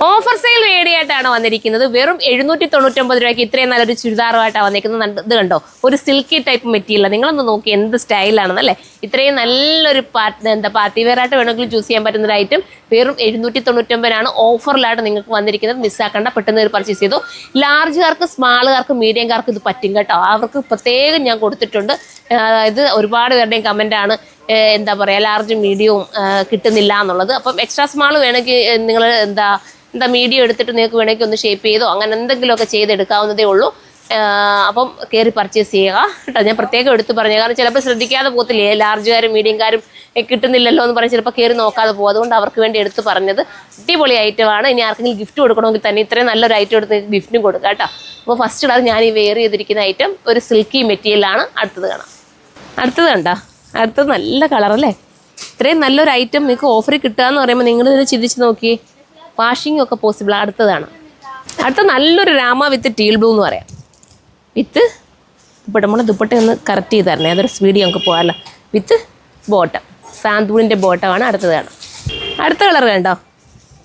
Offer sale video ആയിട്ടാണ് വന്നിരിക്കുന്നത്. വെറും 799 രൂപയ്ക്ക് ഇത്രയും നല്ലൊരു ചുരിദാറുമായിട്ടാണ് വന്നിരിക്കുന്നത്. ഇത് കണ്ടോ, ഒരു സിൽക്കി ടൈപ്പ് മെറ്റീരിയൽ. നിങ്ങളൊന്ന് നോക്കി എന്ത് സ്റ്റൈലാണെന്നല്ലേ. ഇത്രയും നല്ലൊരു പാർട്ടി വെയർ ആയിട്ട് വേണമെങ്കിലും ചൂസ് ചെയ്യാൻ പറ്റുന്ന ഒരു ഐറ്റം വെറും 799 ഓഫറിലായിട്ട് നിങ്ങൾക്ക് വന്നിരിക്കുന്നത്. മിസ്സാക്കേണ്ട, പെട്ടെന്ന് ഒരു പർച്ചേസ് ചെയ്തു. ലാർജുകാർക്ക്, സ്മാളുകാർക്ക്, മീഡിയംകാർക്ക് ഇത് പറ്റും കേട്ടോ. അവർക്ക് പ്രത്യേകം ഞാൻ കൊടുത്തിട്ടുണ്ട്. ഇത് ഒരുപാട് പേരുടെയും കമൻറ്റാണ്, എന്താ പറയുക, ലാർജും മീഡിയവും കിട്ടുന്നില്ല എന്നുള്ളത്. അപ്പം എക്സ്ട്രാ സ്മാൾ വേണമെങ്കിൽ നിങ്ങൾ എന്താ മീഡിയം എടുത്തിട്ട് നിങ്ങൾക്ക് വേണമെങ്കിൽ ഒന്ന് ഷേപ്പ് ചെയ്തോ അങ്ങനെ എന്തെങ്കിലുമൊക്കെ ചെയ്തെടുക്കാവുന്നതേ ഉള്ളൂ. അപ്പം കയറി പർച്ചേസ് ചെയ്യുക കേട്ടോ. ഞാൻ പ്രത്യേകം എടുത്ത് പറഞ്ഞു, കാരണം ചിലപ്പോൾ ശ്രദ്ധിക്കാതെ പോകത്തില്ലേ, ലാർജുകാരും മീഡിയംകാരും കിട്ടുന്നില്ലല്ലോ എന്ന് പറഞ്ഞ് ചിലപ്പോൾ കയറി നോക്കാതെ പോകും. അതുകൊണ്ട് അവർക്ക് വേണ്ടി എടുത്ത് പറഞ്ഞത്. അടിപൊളി ഐറ്റമാണ്. ഇനി ആർക്കെങ്കിലും ഗിഫ്റ്റ് കൊടുക്കണമെങ്കിൽ തന്നെ ഇത്രയും നല്ലൊരു ഐറ്റം എടുത്ത് ഗിഫ്റ്റിനും കൊടുക്കാം കേട്ടോ. അപ്പോൾ ഫസ്റ്റ് ഉള്ളത് ഞാൻ ഈ വെയർ ചെയ്തിരിക്കുന്ന ഐറ്റം ഒരു സിൽക്കി മെറ്റീരിയലാണ്. അടുത്തത് കാണാം. അടുത്തത് കണ്ടോ, അടുത്തത് നല്ല കളറല്ലേ. ഇത്രയും നല്ലൊരു ഐറ്റം നിങ്ങൾക്ക് ഓഫറിൽ കിട്ടുക എന്ന് പറയുമ്പോൾ നിങ്ങൾ ഇതിനെ ചിന്തിച്ച് നോക്കിയേ. വാഷിംഗ് ഒക്കെ പോസിബിൾ. അടുത്തതാണ്, അടുത്ത നല്ലൊരു രാമ വിത്ത് ടീൽ ബ്ലൂ എന്ന് പറയാം. വിത്ത് ദുപ്പട്ട, നമ്മുടെ ദുപ്പട്ട ഒന്ന് കറക്റ്റ് ചെയ്ത് തരണേ, അതൊരു സ്പീഡിൽ നമുക്ക് പോകാമല്ലോ. വിത്ത് ബോട്ടം, സാന്തൂണിൻ്റെ ബോട്ടമാണ്. അടുത്തത് കാണാം. അടുത്ത കളർ കണ്ടോ,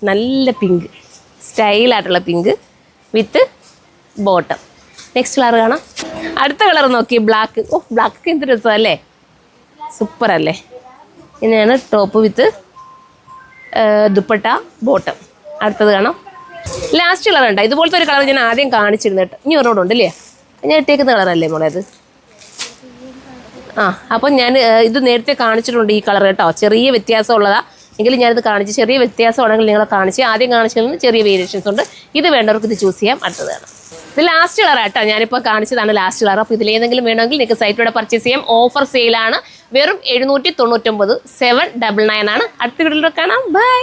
നല്ല പിങ്ക്, സ്റ്റൈലായിട്ടുള്ള pink with bottom. Next colour കാണാം. അടുത്ത കളർ നോക്കി, ബ്ലാക്ക്. ഓ, ബ്ലാക്ക് എന്ത് രസമല്ലേ, സൂപ്പർ അല്ലേ. ഇങ്ങനെയാണ് ടോപ്പ് വിത്ത് ദുപ്പട്ട ബോട്ടം. അടുത്തത് കാണാം. ലാസ്റ്റ് കളർ ഉണ്ടോ, ഇതുപോലത്തെ ഒരു കളർ ഞാൻ ആദ്യം കാണിച്ചിരുന്നു കേട്ടോ. ഇനി ഒരെണ്ണം ഉണ്ടല്ലേ, ഞാൻ ഇട്ടേക്കുന്ന കളറല്ലേ മോളെ അത്. അപ്പം ഞാൻ ഇത് നേരത്തെ കാണിച്ചിട്ടുണ്ട് ഈ കളർ കേട്ടോ. ചെറിയ വ്യത്യാസം ഉള്ളതാ, എങ്കിലും ഞാനിത് കാണിച്ച്, ചെറിയ വ്യത്യാസമാണെങ്കിൽ നിങ്ങളെ കാണിച്ച്, ആദ്യം കാണിച്ചതിൽ നിന്ന് ചെറിയ വേരിയേഷൻസ് ഉണ്ട്. ഇത് വേണ്ടവർക്ക് ഇത് ചൂസ് ചെയ്യാം. അടുത്തതാണ്, ഇത് ലാസ്റ്റ് കളർ കേട്ടോ. ഞാനിപ്പോൾ കാണിച്ചതാണ് ലാസ്റ്റ് കളർ. അപ്പോൾ ഇതിലേതെങ്കിലും വേണമെങ്കിൽ നിങ്ങൾക്ക് സൈറ്റിലൂടെ പർച്ചേസ് ചെയ്യാം. ഓഫർ സെയിലാണ്. വെറും 799, 799 ആണ്. അടുത്ത വീഡിയോയിൽ കാണാം. ബൈ.